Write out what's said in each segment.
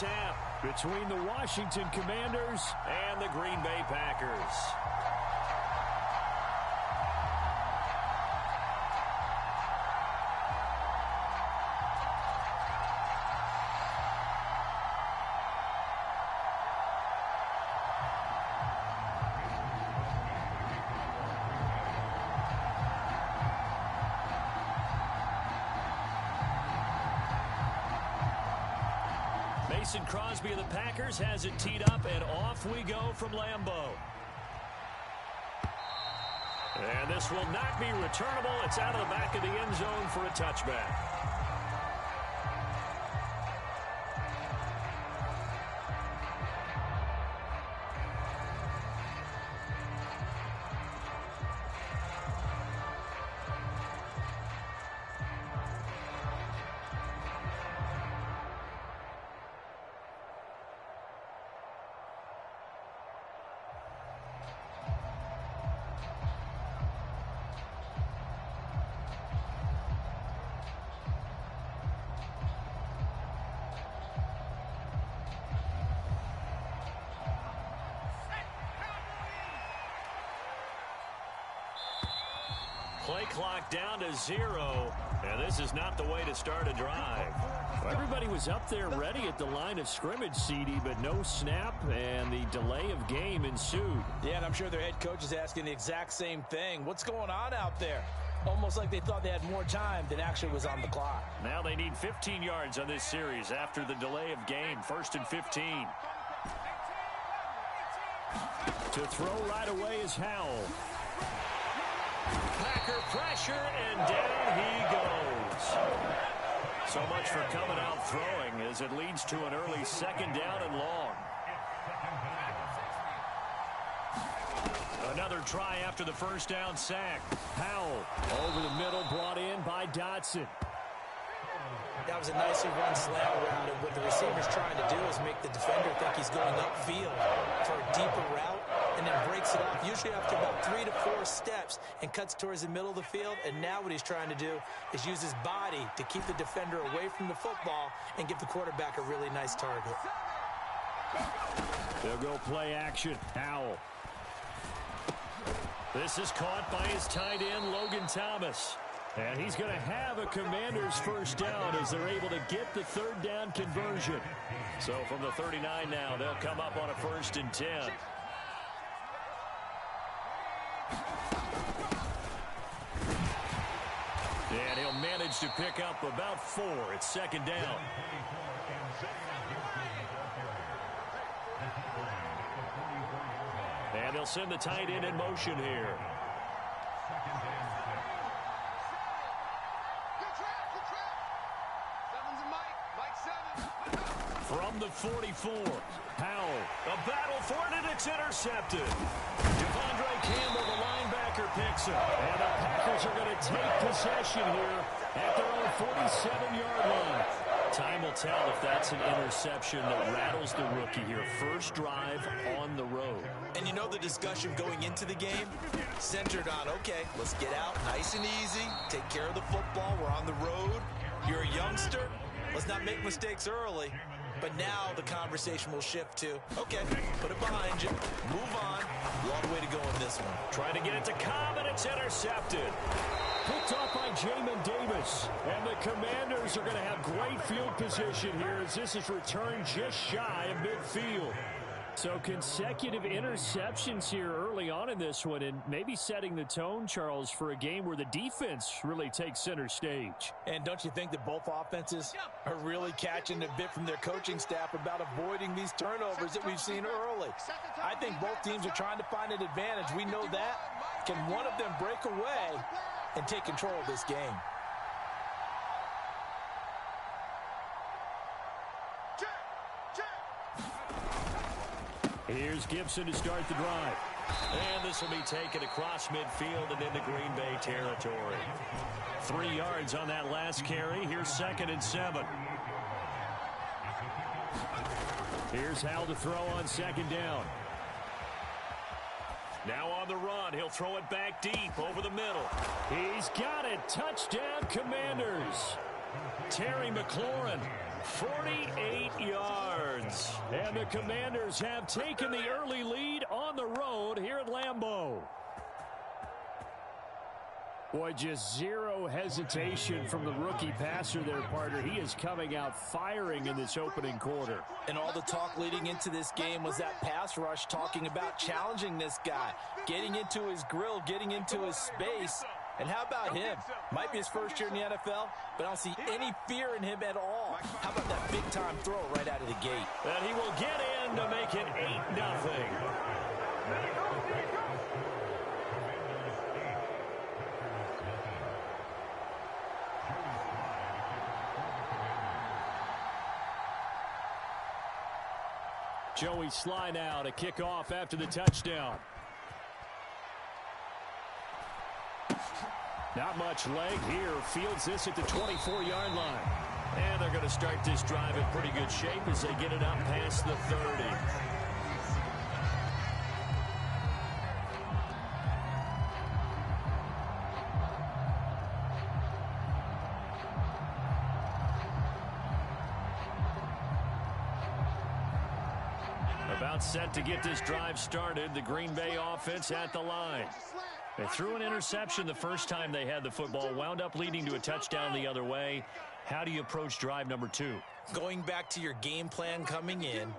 tap between the Washington Commanders and the Green Bay Packers. Mason Crosby of the Packers has it teed up, and off we go from Lambeau. And this will not be returnable. It's out of the back of the end zone for a touchback. Play clock down to 0, and this is not the way to start a drive. Everybody was up there ready at the line of scrimmage, CD, but no snap, and the delay of game ensued. Yeah, and I'm sure their head coach is asking the exact same thing. What's going on out there? Almost like they thought they had more time than actually was on the clock. Now they need 15 yards on this series after the delay of game. 1st and 15. To throw right away is Howell. Packer pressure, and down he goes. So much for coming out throwing as it leads to an early 2nd down and long. Another try after the 1st down sack. Howell over the middle, brought in by Dotson. That was a nicely run slant route, and what the receiver's trying to do is make the defender think he's going upfield for a deeper route, and then breaks it off, usually after about 3 to 4 steps, and cuts towards the middle of the field. And now what he's trying to do is use his body to keep the defender away from the football and give the quarterback a really nice target. They'll go play action. Howell. This is caught by his tight end, Logan Thomas. And he's going to have a Commanders 1st down as they're able to get the 3rd down conversion. So from the 39 now, they'll come up on a 1st and 10. And he'll manage to pick up about 4. It's 2nd down. And they'll send the tight end in motion here. From the 44, Howell, a battle for it, and it's intercepted. Devondre Campbell, the linebacker, picks it. And the Packers are going to take possession here at their own 47-yard line. Time will tell if that's an interception that rattles the rookie here. 1st drive on the road. And you know the discussion going into the game? Centered on, okay, let's get out nice and easy, take care of the football, we're on the road. You're a youngster, let's not make mistakes early. But now the conversation will shift to, okay, put it behind you, move on. Long way to go in this one. Trying to get it to Cobb, and it's intercepted. Picked off by Jamin Davis. And the Commanders are going to have great field position here as this is returned just shy of midfield. So consecutive interceptions here early on in this one, and maybe setting the tone, Charles, for a game where the defense really takes center stage. And don't you think that both offenses are really catching a bit from their coaching staff about avoiding these turnovers that we've seen early? I think both teams are trying to find an advantage. We know that. Can one of them break away and take control of this game? Here's Gibson to start the drive. And this will be taken across midfield and into Green Bay territory. 3 yards on that last carry. Here's 2nd and 7. Here's Howell to throw on 2nd down. Now on the run. He'll throw it back deep over the middle. He's got it. Touchdown, Commanders. Terry McLaurin, 48 yards. And the Commanders have taken the early lead on the road here at Lambeau. Boy, just zero hesitation from the rookie passer there, partner. He is coming out firing in this opening quarter. And all the talk leading into this game was that pass rush, talking about challenging this guy, getting into his grill, getting into his space. And how about him? Might be his first year in the NFL, but I don't see any fear in him at all. How about that big-time throw right out of the gate? And he will get in to make it 8-0. Joey Sly now to kick off after the touchdown. Not much leg here. Fields this at the 24-yard line. And they're going to start this drive in pretty good shape as they get it up past the 30. About set to get this drive started. The Green Bay offense at the line. They threw an interception the first time they had the football, wound up leading to a touchdown the other way. How do you approach drive number 2? Going back to your game plan coming in,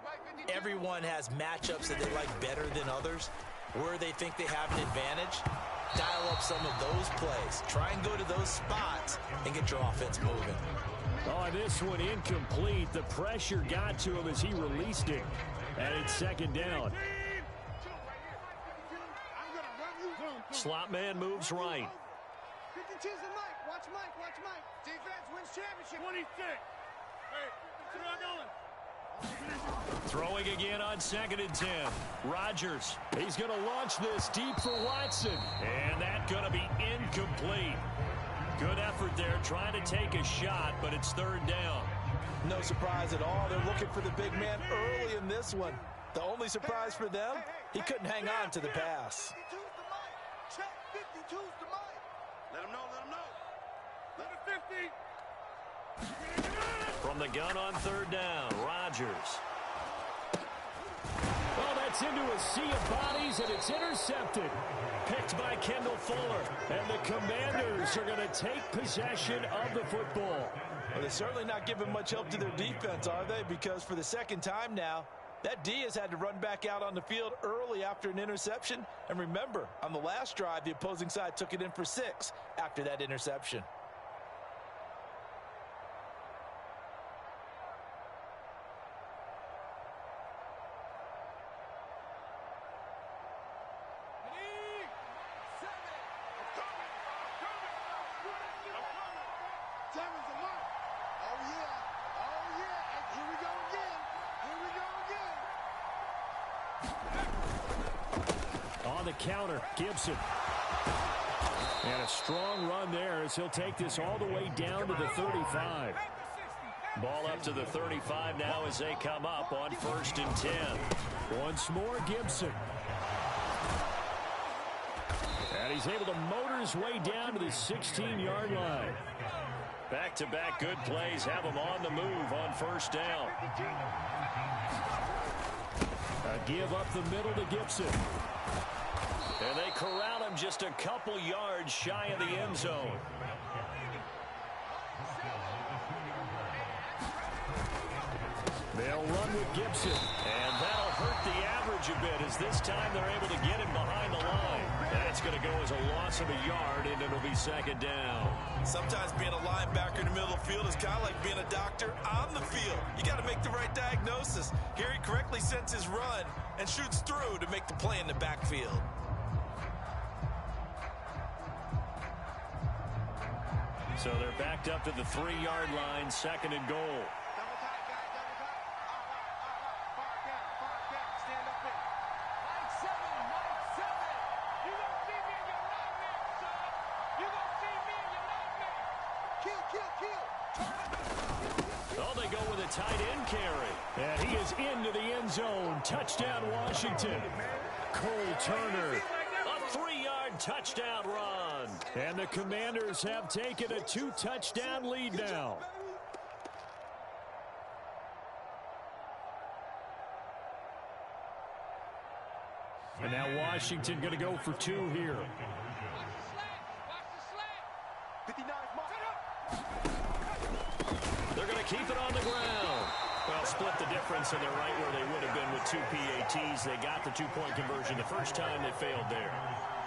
everyone has matchups that they like better than others. Where they think they have an advantage, dial up some of those plays. Try and go to those spots and get your offense moving. Oh, this one incomplete. The pressure got to him as he released it. And it's second down. Slot man moves right. Watch Mike. Defense wins championship. 26. Hey, throwing again on 2nd and 10. Rodgers. He's going to launch this deep for Watson. And that's going to be incomplete. Good effort there trying to take a shot, but it's 3rd down. No surprise at all. They're looking for the big man early in this one. The only surprise for them, he couldn't hang on to the pass. 52's the Mike. Check 52's the Mike. Let him know. Let him 50. From the gun on 3rd down, Rodgers. Oh, that's into a sea of bodies, and it's intercepted. Picked by Kendall Fuller. And the Commanders are going to take possession of the football. Well, they're certainly not giving much help to their defense, are they? Because for the second time now, that D has had to run back out on the field early after an interception. And remember, on the last drive, the opposing side took it in for 6 after that interception. On the counter, Gibson. And a strong run there as he'll take this all the way down to the 35. Ball up to the 35 now as they come up on 1st and 10. Once more, Gibson. And he's able to motor his way down to the 16-yard line. Back-to-back good plays have him on the move on 1st down. A give up the middle to Gibson. And they corral him just a couple yards shy of the end zone. They'll run with Gibson. And that'll hurt the average a bit as this time they're able to get him behind the line. That's going to go as a loss of a yard, and it'll be 2nd down. Sometimes being a linebacker in the middle of the field is kind of like being a doctor on the field. You got to make the right diagnosis. Here he correctly sets his run and shoots through to make the play in the backfield. So they're backed up to the 3-yard line, 2nd and goal. Oh, they go with a tight end carry. And he is into the end zone. Touchdown, Washington. Cole Turner. A 3-yard touchdown run. And the Commanders have taken a 2-touchdown lead now. And now Washington going to go for 2 here. 59 mark. They're going to keep it on the ground. Well, split the difference, and they're right where they would have been with 2 PATs. They got the 2-point conversion the first time. They failed there.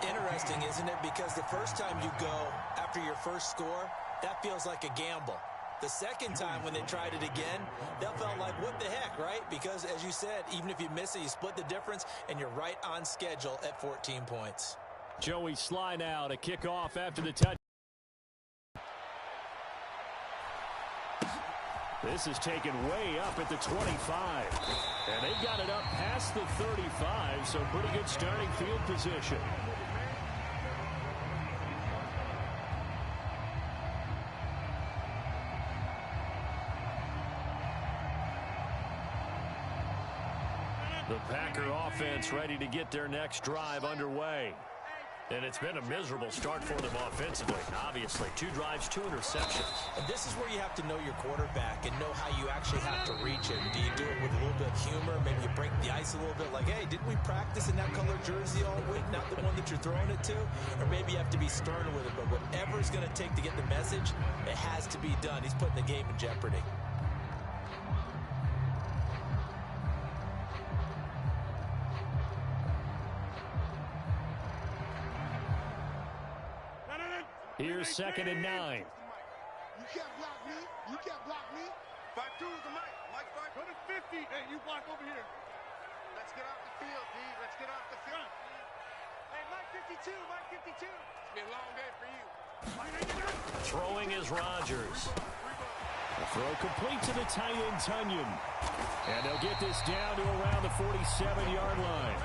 Interesting, isn't it? Because the first time you go after your first score, that feels like a gamble. The second time when they tried it again, that felt like, what the heck, right? Because, as you said, even if you miss it, you split the difference, and you're right on schedule at 14 points. Joey Sly now to kick off after the touch. This is taken way up at the 25. And they got it up past the 35, so pretty good starting field position. The Packer offense ready to get their next drive underway. And it's been a miserable start for them offensively. Obviously, 2 drives, 2 interceptions. And this is where you have to know your quarterback and know how you actually have to reach him. Do you do it with a little bit of humor? Maybe you break the ice a little bit like, hey, didn't we practice in that color jersey all week? Not the one that you're throwing it to? Or maybe you have to be stern with it. But whatever it's going to take to get the message, it has to be done. He's putting the game in jeopardy. Here's 2nd and 9. You can't block me. You can't block me. 5-2 is the mic. Mike 5. Go to 50. Hey, you block over here. Let's get off the field, D. Let's get off the field. Hey, Mike 52. Mike 52. It's been a long day for you. Throwing is Rodgers. The throw complete to the tight end, Tunyon. And they'll get this down to around the 47-yard line.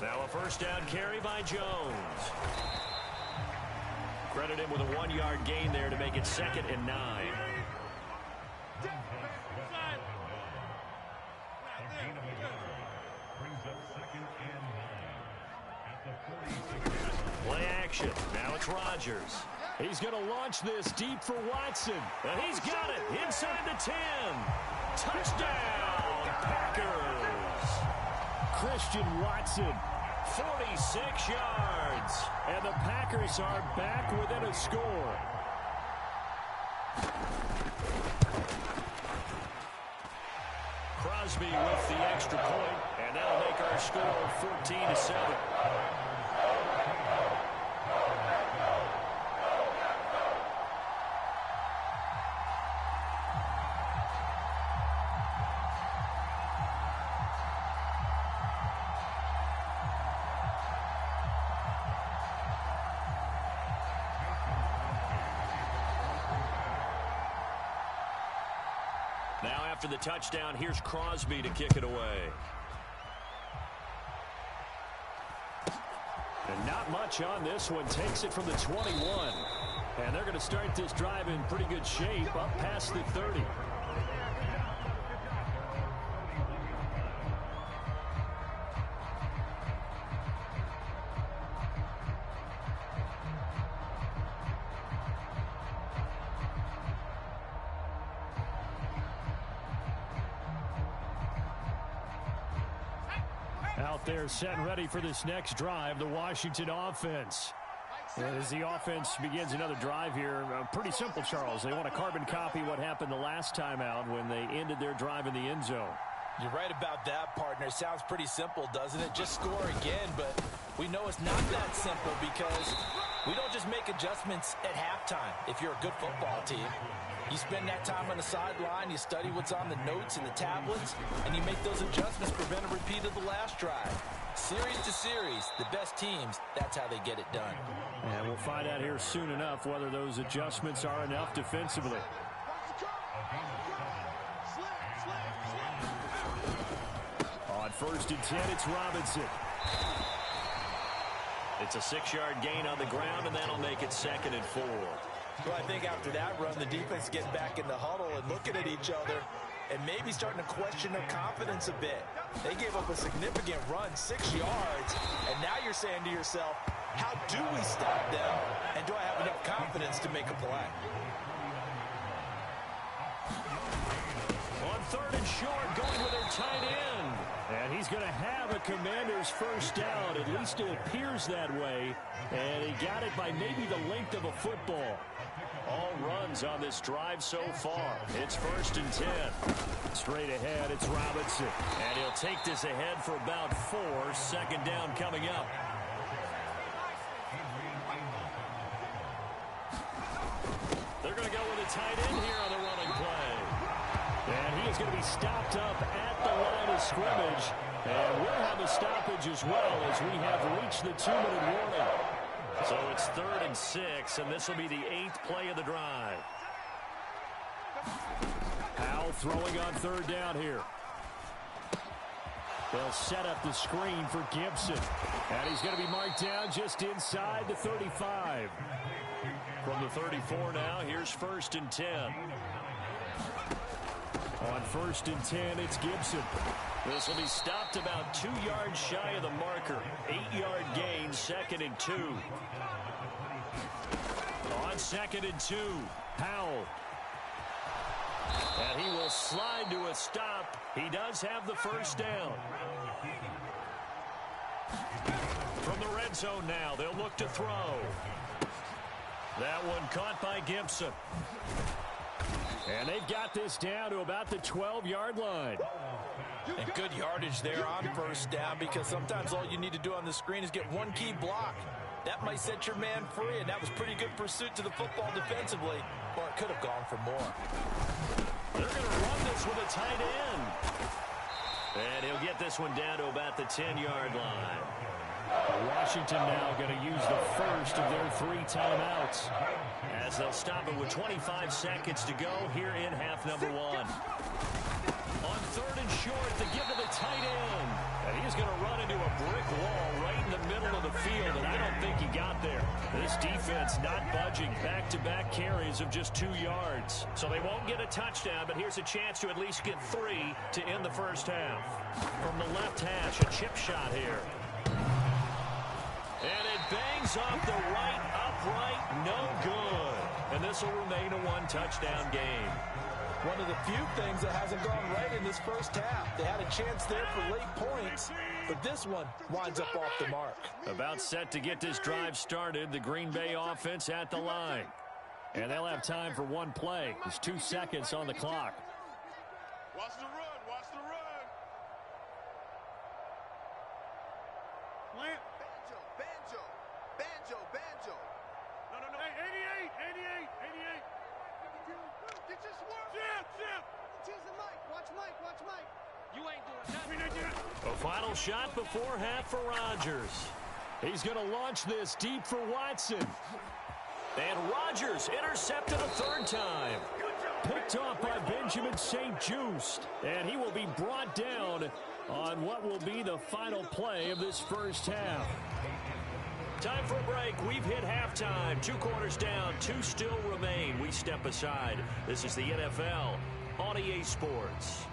Now a first down carry by Jones. Credit him with a 1-yard gain there to make it 2nd and 9. Play action. Now it's Rodgers. He's going to launch this deep for Watson. And he's got it inside the 10. Touchdown, Packers. Christian Watson, 46 yards. And the Packers are back within a score. Crosby with the extra point, and that'll make our score 14-7. Now after the touchdown, here's Crosby to kick it away. And not much on this one. Takes it from the 21. And they're going to start this drive in pretty good shape up past the 30. Out there set and ready for this next drive, the Washington offense. And as the offense begins another drive here, pretty simple, Charles. They want to carbon copy what happened the last time out when they ended their drive in the end zone. You're right about that, partner. Sounds pretty simple, doesn't it? Just score again, but we know it's not that simple because we don't just make adjustments at halftime if you're a good football team. You spend that time on the sideline, you study what's on the notes and the tablets, and you make those adjustments, prevent a repeat of the last drive. Series to series, the best teams, that's how they get it done. And we'll find out here soon enough whether those adjustments are enough defensively. On 1st and 10, it's Robinson. It's a 6-yard gain on the ground, and that'll make it 2nd and 4. Well, I think after that run, the defense getting back in the huddle and looking at each other and maybe starting to question their confidence a bit. They gave up a significant run, 6 yards, and now you're saying to yourself, how do we stop them, and do I have enough confidence to make a play? On third and short, going with their tight end. And he's going to have a Commanders first down. At least it appears that way. And he got it by maybe the length of a football. All runs on this drive so far. It's 1st and 10. Straight ahead, it's Robinson. And he'll take this ahead for about 4. 2nd down coming up. They're going to go with a tight end here on the running play. And he is going to be stopped up at the line of scrimmage. And we'll have a stoppage as well as we have reached the 2-minute warning. So it's 3rd and 6, and this will be the 8th play of the drive. Powell throwing on 3rd down here. They'll set up the screen for Gibson. And he's going to be marked down just inside the 35. From the 34 now, here's 1st and 10. On 1st and 10, it's Gibson. This will be stopped about 2 yards shy of the marker. 8-yard gain, 2nd and 2. On 2nd and 2, Powell. And he will slide to a stop. He does have the first down. From the red zone now, they'll look to throw. That one caught by Gibson. And they've got this down to about the 12-yard line. And good yardage there on first down, because sometimes all you need to do on the screen is get one key block. That might set your man free, and that was pretty good pursuit to the football defensively, or it could have gone for more. They're going to run this with a tight end. And he'll get this one down to about the 10-yard line. Washington now going to use the first of their 3 timeouts, as they'll stop it with 25 seconds to go here in half number 1. On 3rd and short, they give to the tight end. And he's going to run into a brick wall right in the middle of the field, and I don't think he got there. This defense not budging. Back-to-back carries of just 2 yards. So they won't get a touchdown, but here's a chance to at least get 3 to end the first half. From the left hash, a chip shot here. And it bangs off the right upright, no good. And this will remain a 1-touchdown game. One of the few things that hasn't gone right in this first half. They had a chance there for late points, but this one winds up off the mark. About set to get this drive started, the Green Bay offense at the line. And they'll have time for 1 play. There's 2 seconds on the clock. Watch the run, watch the run. Plant. Banjo. No. Hey, 88. Get your swerve. Jim. Choose the mic. Watch Mike. You ain't doing nothing. A final shot before half for Rodgers. He's going to launch this deep for Watson. And Rodgers intercepted a 3rd time. Picked off by Benjamin St-Juste. And he will be brought down on what will be the final play of this first half. Time for a break. We've hit halftime. 2 quarters down. 2 still remain. We step aside. This is the NFL on EA Sports.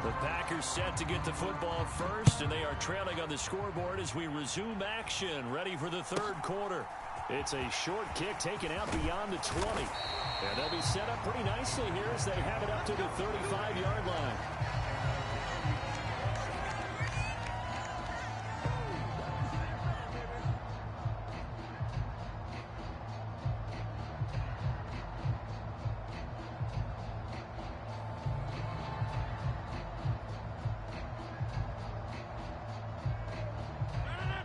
The Packers set to get the football first, and they are trailing on the scoreboard as we resume action, ready for the 3rd quarter. It's a short kick taken out beyond the 20. And they'll be set up pretty nicely here as they have it up to the 35-yard line.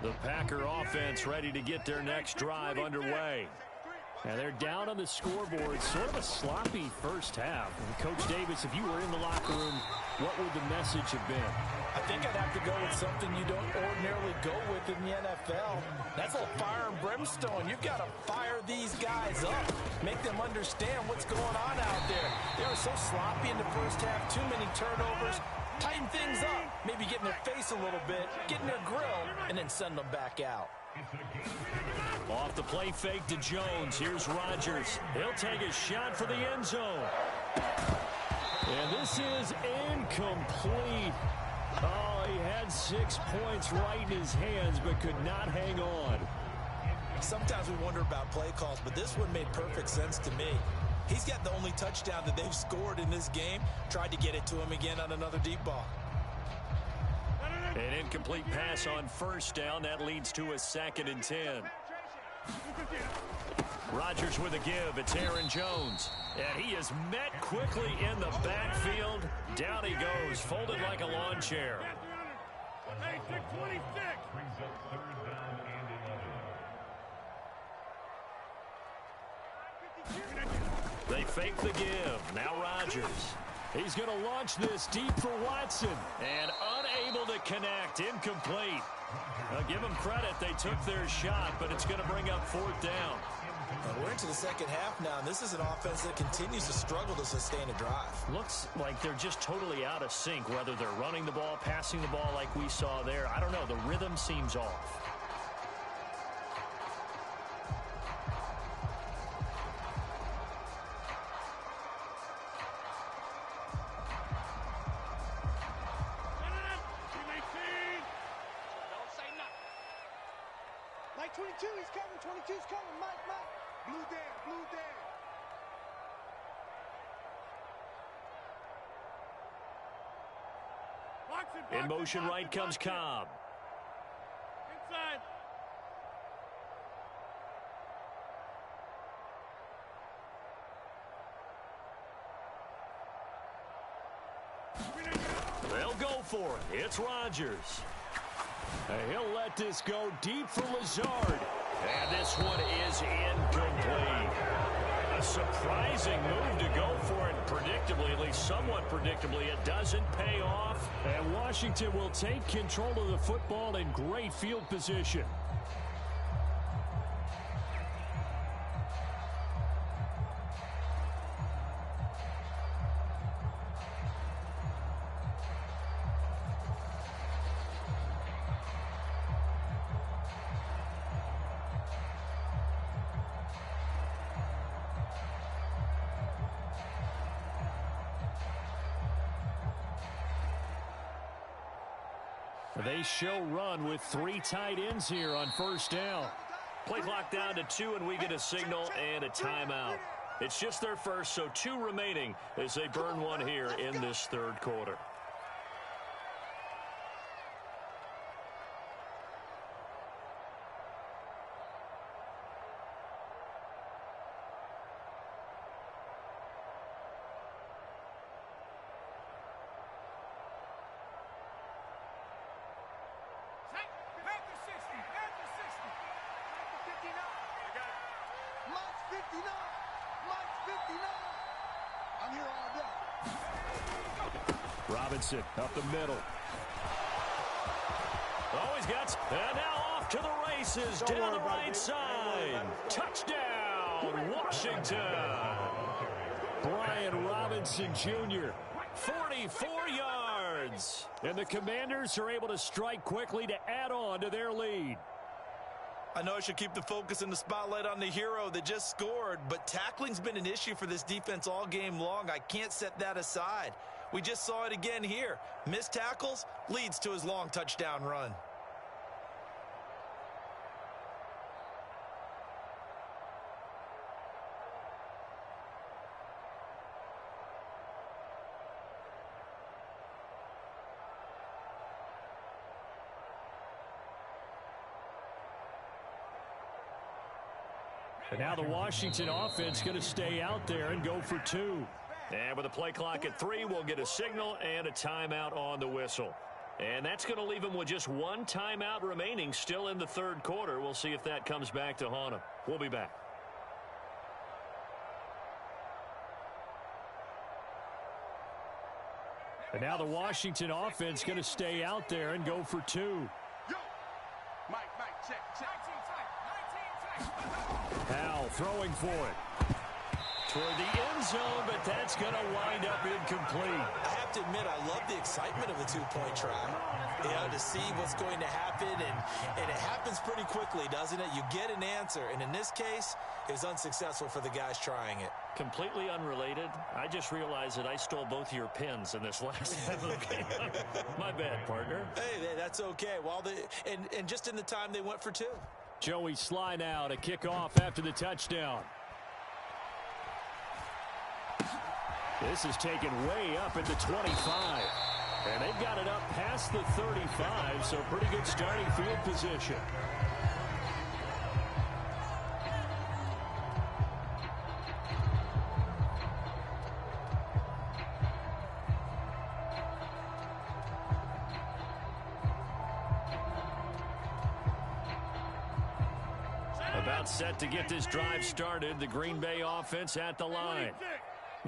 The Packer offense ready to get their next drive underway. And they're down on the scoreboard. Sort of a sloppy first half. And Coach Davis, if you were in the locker room, what would the message have been? I think I'd have to go with something you don't ordinarily go with in the NFL. That's a little fire and brimstone. You've got to fire these guys up. Make them understand what's going on out there. They were so sloppy in the first half. Too many turnovers. Tighten things up. Maybe get in their face a little bit, get in their grill, and then send them back out. Off the play fake to Jones. Here's Rodgers. He'll take a shot for the end zone. And this is incomplete. Oh, he had 6 points right in his hands, but could not hang on. Sometimes we wonder about play calls, but this one made perfect sense to me. He's got the only touchdown that they've scored in this game. Tried to get it to him again on another deep ball. An incomplete pass on first down. That leads to a 2nd and 10. Rodgers with a give. It's Aaron Jones. And he is met quickly in the backfield. Down he goes, folded like a lawn chair. They fake the give. Now Rodgers. He's going to launch this deep for Watson. And unable to connect. Incomplete. Give them credit. They took their shot, but it's going to bring up 4th down. And we're into the second half now, and this is an offense that continues to struggle to sustain a drive. Looks like they're just totally out of sync, whether they're running the ball, passing the ball like we saw there. I don't know. The rhythm seems off. Mike 22, he's coming. 22's coming. Mike. Blue there. In motion right comes Cobb. Inside. They'll go for it. It's Rodgers. He'll let this go deep for Lazard. And this one is incomplete. A surprising move to go for it. Predictably, at least somewhat predictably, it doesn't pay off. And Washington will take control of the football in great field position. They show run with 3 tight ends here on first down. Play clock down to 2, and we get a signal and a timeout. It's just their first, so 2 remaining as they burn one here in this third quarter. Robinson up the middle. Oh, he's got, and now off to the races down the right side. Touchdown, Washington. Brian Robinson Jr., 44 yards. And the Commanders are able to strike quickly to add on to their lead. I know I should keep the focus and the spotlight on the hero that just scored, but tackling's been an issue for this defense all game long. I can't set that aside. We just saw it again here. Missed tackles leads to his long touchdown run. And now the Washington offense going to stay out there and go for 2. And with a play clock at 3, we'll get a signal and a timeout on the whistle. And that's going to leave them with just 1 timeout remaining still in the third quarter. We'll see if that comes back to haunt them. We'll be back. And now the Washington offense going to stay out there and go for 2. Yo. Mike, check. Howell throwing for it. toward the end zone, but that's going to wind up incomplete. I have to admit, I love the excitement of the two-point try. You know, to see what's going to happen, and it happens pretty quickly, doesn't it? You get an answer, and in this case, it was unsuccessful for the guys trying it. Completely unrelated. I just realized that I stole both of your pins in this last half of the game. My bad, partner. Hey, that's okay. Well, and just in the time they went for two. Joey Sly now to kick off after the touchdown. This is taken way up at the 25. And they've got it up past the 35, so pretty good starting field position. About set to get this drive started. The Green Bay offense at the line.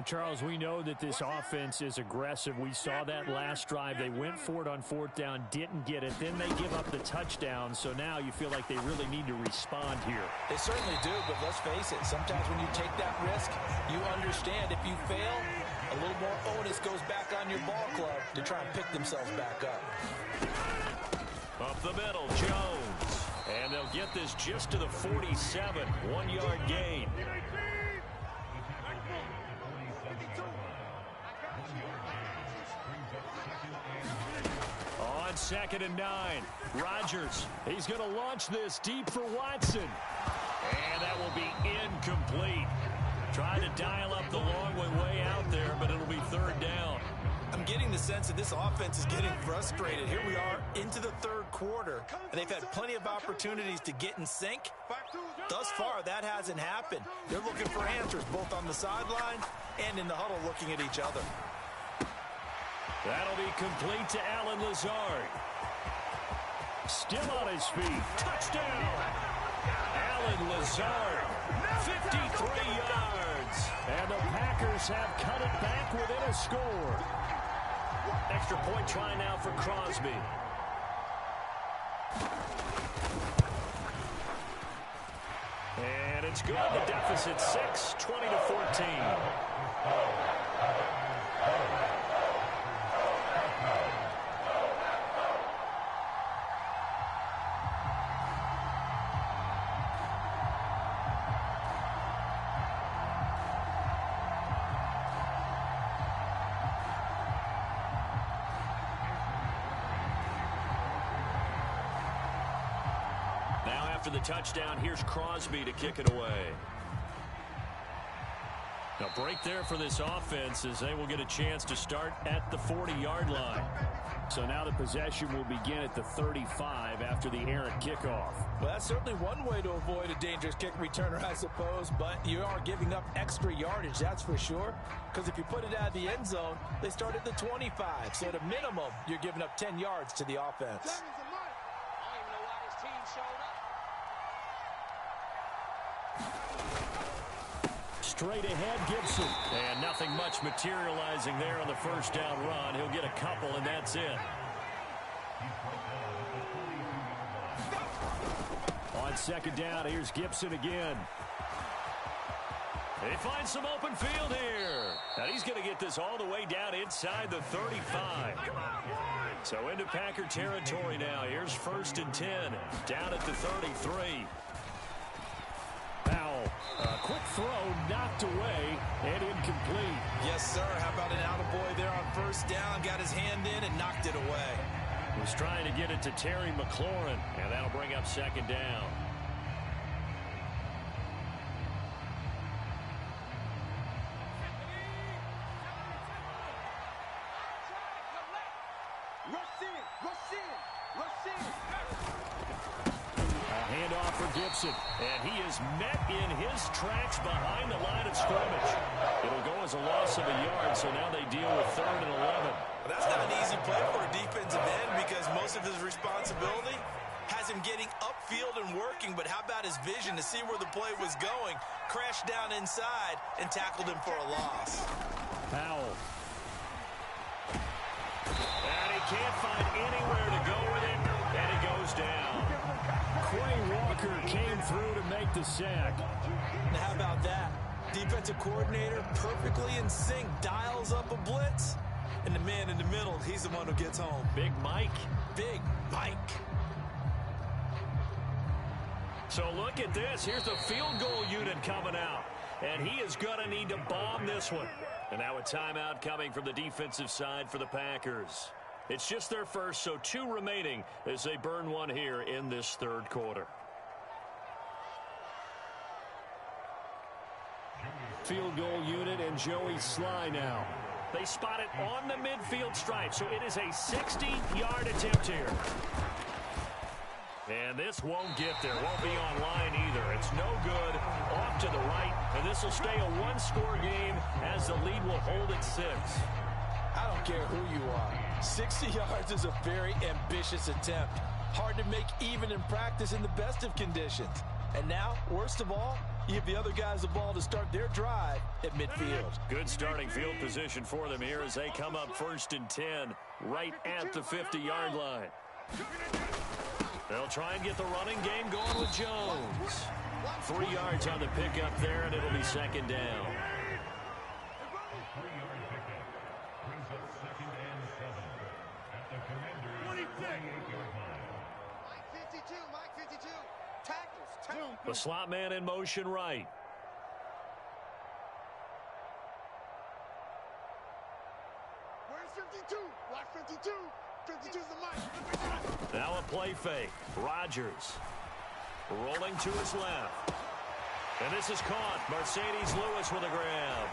Charles, we know that this offense is aggressive. We saw that last drive. They went for it on fourth down, didn't get it. Then they give up the touchdown. So now you feel like they really need to respond here. They certainly do, but let's face it. Sometimes when you take that risk, you understand if you fail, a little more onus goes back on your ball club to try and pick themselves back up. Up the middle, Jones. And they'll get this just to the 47. 1 yard gain. On 2nd and 9, Rodgers. He's going to launch this deep for Watson. And that will be incomplete. Trying to dial up the long way out there, but it'll be 3rd down. I'm getting the sense that this offense is getting frustrated. Here we are into the 3rd quarter, and they've had plenty of opportunities to get in sync. Thus far, that hasn't happened. They're looking for answers both on the sideline and in the huddle looking at each other. That'll be complete to Alan Lazard. Still on his feet. Touchdown! Alan Lazard, 53 yards. And the Packers have cut it back within a score. Extra point try now for Crosby. And it's good. The deficit 6, 20-14. After the touchdown, here's Crosby to kick it away. A break there for this offense as they will get a chance to start at the 40-yard line. So now the possession will begin at the 35 after the errant kickoff. Well, that's certainly one way to avoid a dangerous kick returner, I suppose, but you are giving up extra yardage, that's for sure, because if you put it out of the end zone, they start at the 25. So at a minimum, you're giving up 10 yards to the offense. Straight ahead, Gibson. And nothing much materializing there on the first down run. He'll get a couple, and that's it. On 2nd down, here's Gibson again. They find some open field here. And he's going to get this all the way down inside the 35. So into Packer territory now. Here's 1st and 10. Down at the 33. A quick throw knocked away and incomplete. Yes, sir. How about an attaboy there on 1st down? Got his hand in and knocked it away. Was trying to get it to Terry McLaurin, and that'll bring up 2nd down. Handoff for Gibson, and he is met in his tracks behind the line of scrimmage. It'll go as a loss of a yard, so now they deal with 3rd and 11. Well, that's not an easy play for a defensive end because most of his responsibility has him getting upfield and working, but how about his vision to see where the play was going, crashed down inside, and tackled him for a loss. Powell. And he can't find anywhere to go with it, and he goes down. Quay Walker came through to make the sack. Now how about that? Defensive coordinator perfectly in sync, dials up a blitz. And the man in the middle, he's the one who gets home. Big Mike. Big Mike. So look at this. Here's the field goal unit coming out. And he is going to need to bomb this one. And now a timeout coming from the defensive side for the Packers. It's just their first, so 2 remaining as they burn one here in this third quarter. Field goal unit and Joey Sly now. They spot it on the midfield stripe, so it is a 60-yard attempt here. And this won't get there. Won't be on line either. It's no good. Off to the right, and this will stay a 1-score game as the lead will hold at 6. I don't care who you are. 60 yards is a very ambitious attempt. Hard to make even in practice in the best of conditions. And now, worst of all, you give the other guys the ball to start their drive at midfield. Good starting field position for them here as they come up 1st and 10, right at the 50-yard line. They'll try and get the running game going with Jones. 3 yards on the pickup there, and it'll be 2nd down. The slot man in motion right. Where's 52? Watch 52. 52's the mic. Now a play fake. Rodgers rolling to his left. And this is caught. Mercedes Lewis with a grab.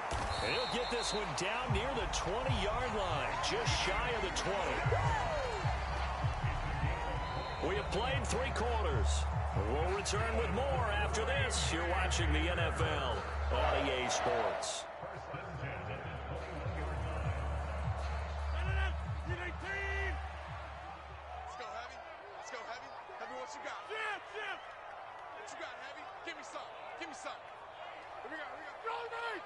And he'll get this one down near the 20-yard line, just shy of the 20. We have played 3 quarters. We'll return with more after this. You're watching the NFL on EA Sports. Let's go, Heavy. Let's go, Heavy. Heavy, what you got? Jim! What you got, Heavy? Give me some. Give me some. Here we go. Throw me!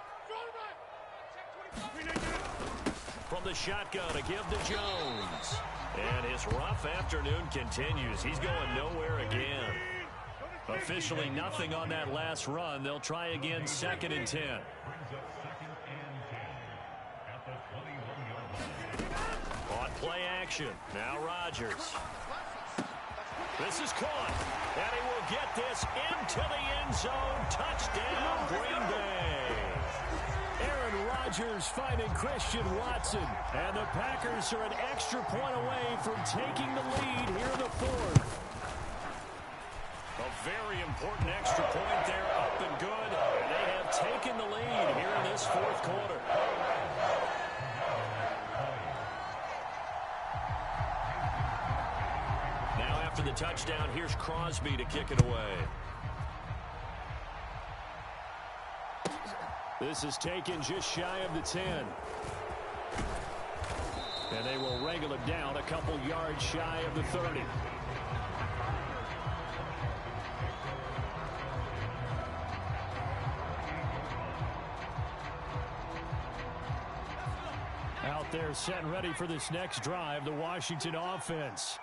From the shotgun, a give to Jones. And his rough afternoon continues. He's going nowhere again. Officially nothing on that last run. They'll try again 2nd and 10. On play action. Now Rodgers. This is caught. And he will get this into the end zone. Touchdown, Green Bay. Aaron Rodgers finding Christian Watson. And the Packers are an extra point away from taking the lead here in the 4th. A very important extra point there, up and good. And they have taken the lead here in this 4th quarter. Now after the touchdown, here's Crosby to kick it away. This is taken just shy of the 10. And they will wrangle it down a couple yards shy of the 30. Out there set and ready for this next drive, the Washington offense.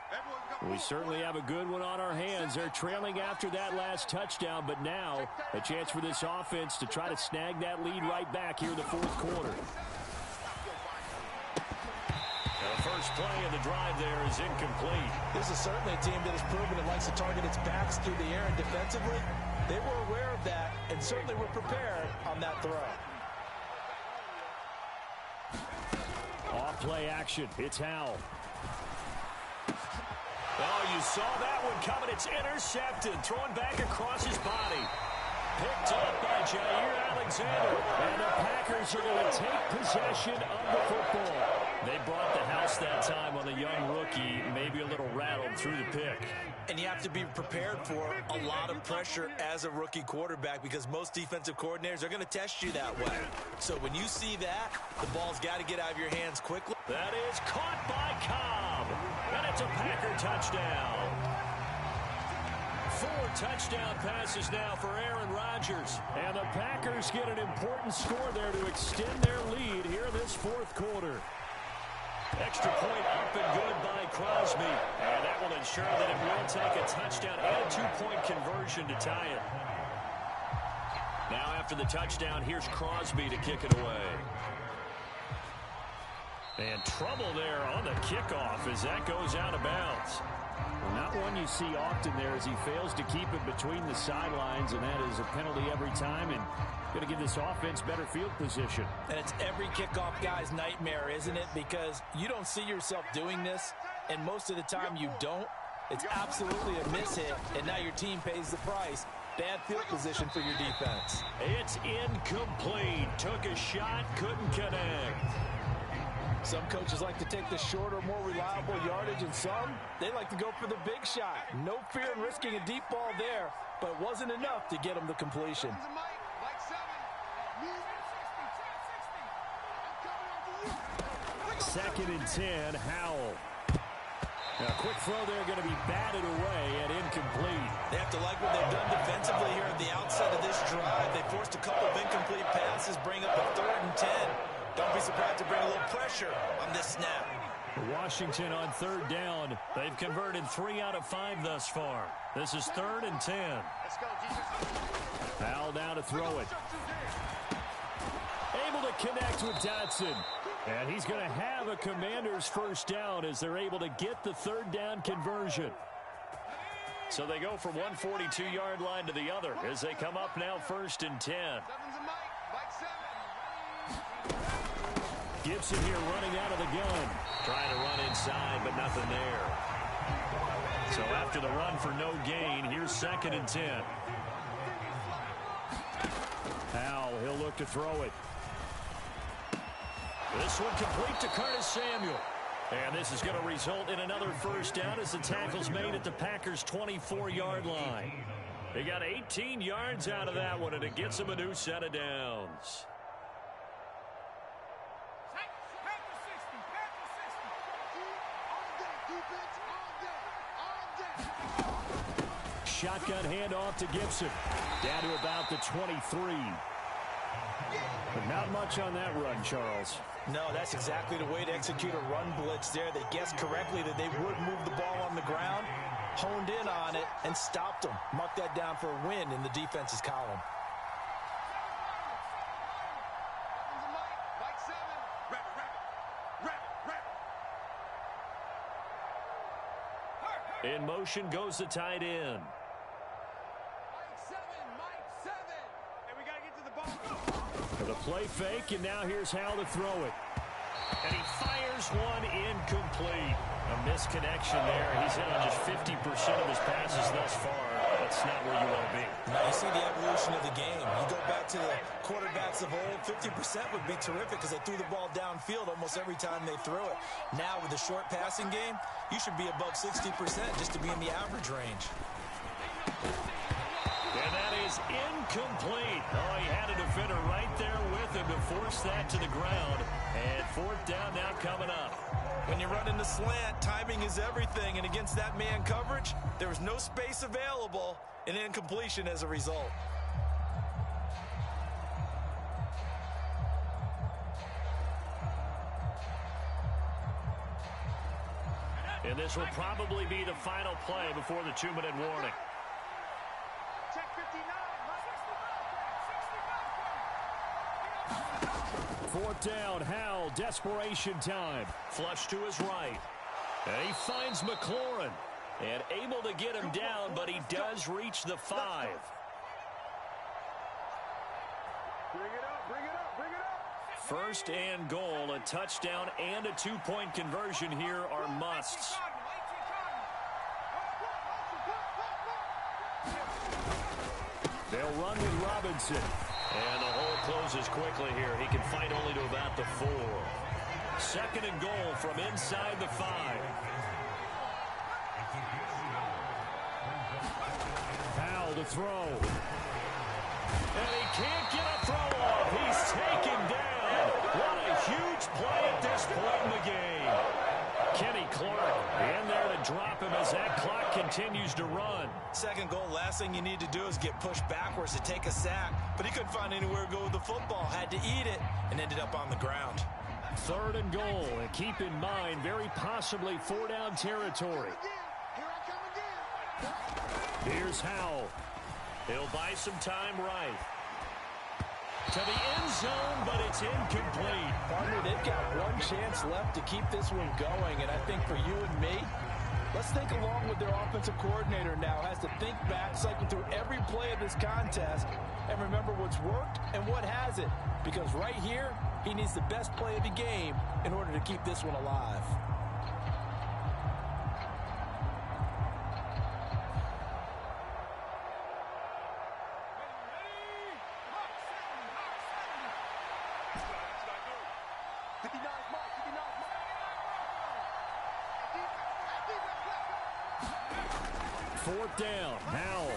We certainly have a good one on our hands. They're trailing after that last touchdown, but now a chance for this offense to try to snag that lead right back here in the 4th quarter. The first play of the drive there is incomplete. This is certainly a team that has proven it likes to target its backs through the air and defensively. They were aware of that and certainly were prepared on that throw. Off play action. It's Howell. Oh, you saw that one coming. It's intercepted. Thrown back across his body. Picked up by Jair Alexander. And the Packers are going to take possession of the football. They brought the house that time on the young rookie. Maybe a little rattled through the pick. And you have to be prepared for a lot of pressure as a rookie quarterback because most defensive coordinators are going to test you that way. So when you see that, the ball's got to get out of your hands quickly. That is caught by Cobb. And it's a Packer touchdown. 4 touchdown passes now for Aaron Rodgers. And the Packers get an important score there to extend their lead here in this 4th quarter. Extra point up and good by Crosby. And that will ensure that it will take a touchdown and a 2-point conversion to tie it. Now after the touchdown, here's Crosby to kick it away. And trouble there on the kickoff as that goes out of bounds. Well, not one you see often there as he fails to keep it between the sidelines, and that is a penalty every time, and going to give this offense better field position. And it's every kickoff guy's nightmare, isn't it? Because you don't see yourself doing this, and most of the time you don't. It's absolutely a mishit, and now your team pays the price. Bad field position for your defense. It's incomplete. Took a shot, couldn't connect. Some coaches like to take the shorter, more reliable yardage, and some, they like to go for the big shot. No fear in risking a deep ball there, but it wasn't enough to get them the completion. Second and 10, Howell. A quick throw there going to be batted away and incomplete. They have to like what they've done defensively here at the outset of this drive. They forced a couple of incomplete passes, bring up a 3rd and 10. Don't be surprised to bring a little pressure on this snap. Washington on 3rd down. They've converted 3 out of 5 thus far. This is 3rd and 10. Howell down to throw it. Able to connect with Dotson. And he's going to have a Commanders first down as they're able to get the 3rd down conversion. So they go from one 42-yard line to the other as they come up now 1st and 10. Gibson here running out of the gun. Trying to run inside, but nothing there. So after the run for no gain, here's 2nd and 10. Howell, he'll look to throw it. This one complete to Curtis Samuel. And this is going to result in another first down as the tackle's made at the Packers' 24-yard line. They got 18 yards out of that one, and it gets them a new set of downs. Shotgun handoff to Gibson. Down to about the 23. But not much on that run, Charles. No, that's exactly the way to execute a run blitz there. They guessed correctly that they would move the ball on the ground, honed in on it, and stopped them. Mark that down for a win in the defense's column. In motion goes the tight end. The play fake, and now here's Howell to throw it. And he fires one incomplete. A misconnection there. He's hit on just 50% of his passes thus far. That's not where you want to be. Now you see the evolution of the game. You go back to the quarterbacks of old, 50% would be terrific because they threw the ball downfield almost every time they threw it. Now with the short passing game, you should be above 60% just to be in the average range. And that is incomplete. Oh, he had a defender right there with him to force that to the ground. And 4th down now coming up. When you're running the slant, timing is everything. And against that man coverage, there was no space available, and incompletion as a result. And this will probably be the final play before the 2-minute warning. 4th down, Howell, desperation time. Flush to his right. And he finds McLaurin. And able to get him down, but he does reach the 5. Bring it up, bring it up, bring it up. 1st and goal, a touchdown and a 2-point conversion here are musts. They'll run with Robinson. And the hole closes quickly here. He can fight only to about the 4. 2nd and goal from inside the 5. Howell to throw. And he can't get a throw off. He's taken down. What a huge play at this point in the game. Kenny Clark in there to drop him as that clock continues to run. 2nd goal, last thing you need to do is get pushed backwards to take a sack. But he couldn't find anywhere to go with the football. Had to eat it and ended up on the ground. 3rd and goal. And keep in mind, very possibly 4-down territory. Here's Howell. He'll buy some time right. To the end zone, but it's incomplete. Partner, they've got one chance left to keep this one going, and I think for you and me, let's think along with their offensive coordinator now. Has to think back, cycle through every play of this contest, and remember what's worked and what hasn't. Because right here, he needs the best play of the game in order to keep this one alive. Fourth down, Howell.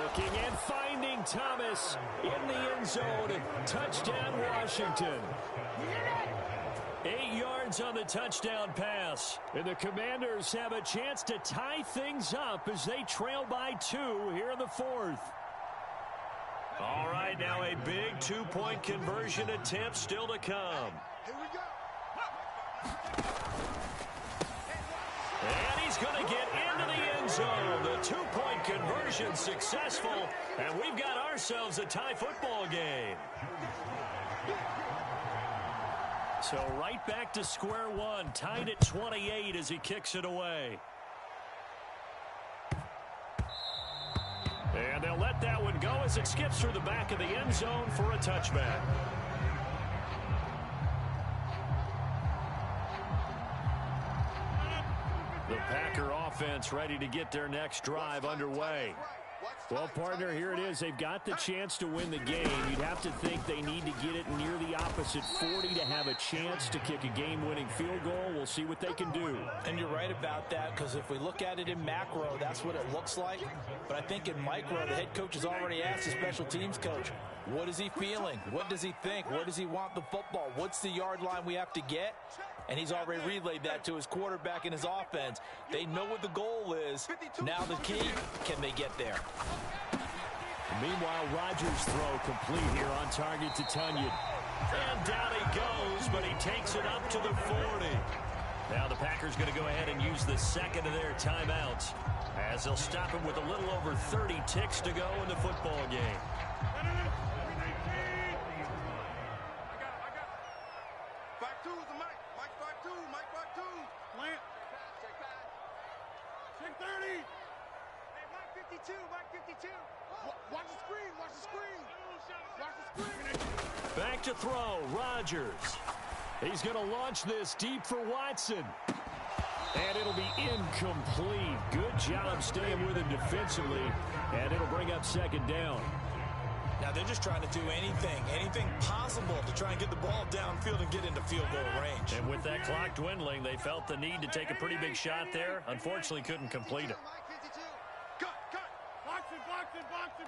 Looking and finding Thomas in the end zone. Touchdown, Washington. 8 yards on the touchdown pass. And the Commanders have a chance to tie things up as they trail by 2 here in the fourth. All right, now a big two-point conversion attempt still to come. Here we go. And he's going to get into the end zone. The two-point conversion successful, and we've got ourselves a tie football game. So right back to square one, tied at 28 as he kicks it away. And they'll let that one go as it skips through the back of the end zone for a touchback. The Packer offense ready to get their next drive underway. Well, partner, here it is. They've got the chance to win the game. You'd have to think they need to get it near the opposite 40 to have a chance to kick a game-winning field goal. We'll see what they can do. And you're right about that, because if we look at it in macro, that's what it looks like. But I think in micro, the head coach has already asked the special teams coach, what is he feeling? What does he think? Where does he want the football? What's the yard line we have to get? And he's already relayed that to his quarterback and his offense. They know what the goal is. Now the key, can they get there? Meanwhile, Rodgers' throw complete here on target to Tunyon. And down he goes, but he takes it up to the 40. Now the Packers going to go ahead and use the second of their timeouts as they'll stop him with a little over 30 ticks to go in the football game. Watch the screen, watch the screen. Watch the screen. Back to throw, Rodgers. He's going to launch this deep for Watson. And it'll be incomplete. Good job staying with him defensively. And it'll bring up second down. Now they're just trying to do anything possible to try and get the ball downfield and get into field goal range. And with that clock dwindling, they felt the need to take a pretty big shot there. Unfortunately, couldn't complete it.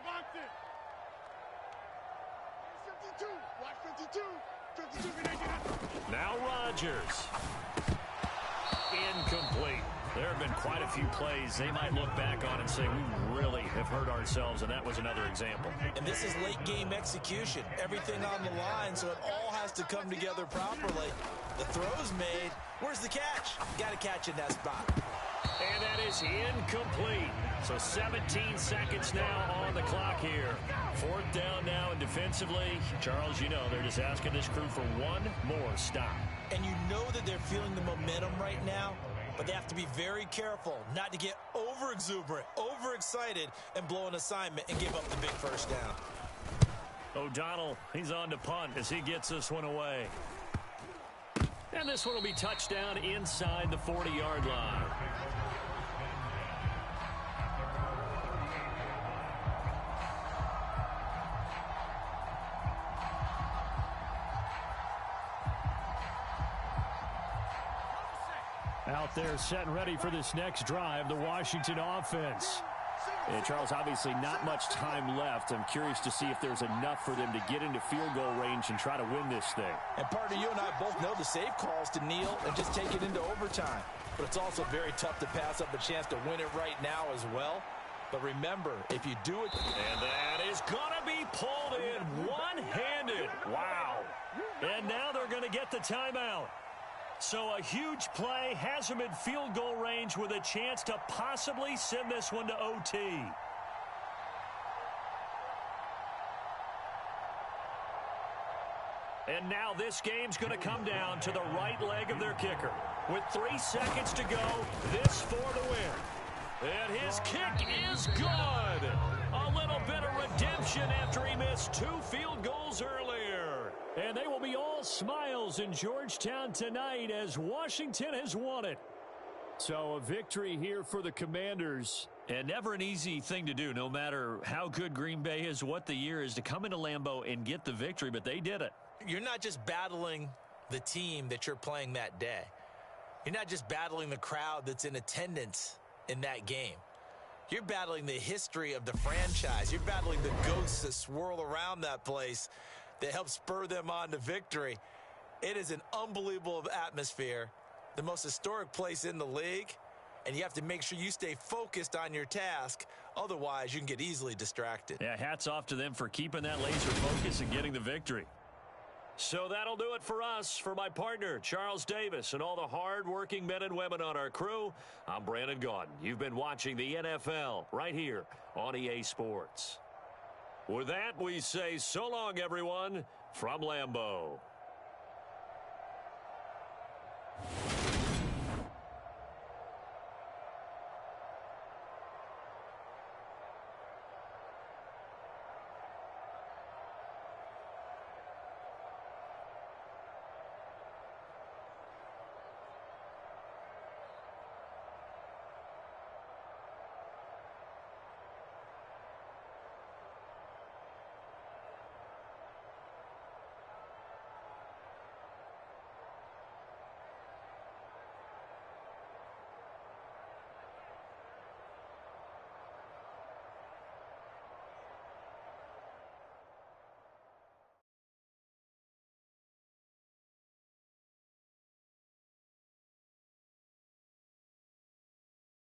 Box it. 52. Watch 52. Now Rodgers. Incomplete. There have been quite a few plays they might look back on and say, we really have hurt ourselves, and that was another example. And this is late game execution. Everything on the line, so it all has to come together properly. The throw's made. Where's the catch? Got to catch in that spot. And that is incomplete. So 17 seconds now on the clock here. Fourth down now, and defensively, Charles, you know, they're just asking this crew for one more stop. And you know that they're feeling the momentum right now, but they have to be very careful not to get over-exuberant, overexcited, and blow an assignment and give up the big first down. O'Donnell, he's on to punt as he gets this one away. And this one will be touchdown inside the 40-yard line. Out there set and ready for this next drive, the Washington offense. And Charles, obviously not much time left. I'm curious to see if there's enough for them to get into field goal range and try to win this thing. And partner, you and I both know the save calls to kneel and just take it into overtime. But it's also very tough to pass up a chance to win it right now as well. But remember, if you do it... And that is going to be pulled in one-handed. Wow. And now they're going to get the timeout. So a huge play has him in field goal range with a chance to possibly send this one to OT. And now this game's going to come down to the right leg of their kicker. With 3 seconds to go, this for the win. And his kick is good. A little bit of redemption after he missed 2 field goals earlier. And they will be all smiles in Georgetown tonight as Washington has won it. So a victory here for the Commanders. And never an easy thing to do, no matter how good Green Bay is, what the year is, to come into Lambeau and get the victory, but they did it. You're not just battling the team that you're playing that day. You're not just battling the crowd that's in attendance in that game. You're battling the history of the franchise. You're battling the ghosts that swirl around that place that help spur them on to victory. It is an unbelievable atmosphere, the most historic place in the league, and you have to make sure you stay focused on your task. Otherwise, you can get easily distracted. Yeah, hats off to them for keeping that laser focus and getting the victory. So that'll do it for us. For my partner, Charles Davis, and all the hard-working men and women on our crew, I'm Brandon Gaudin. You've been watching the NFL right here on EA Sports. With that, we say so long, everyone, from Lambeau.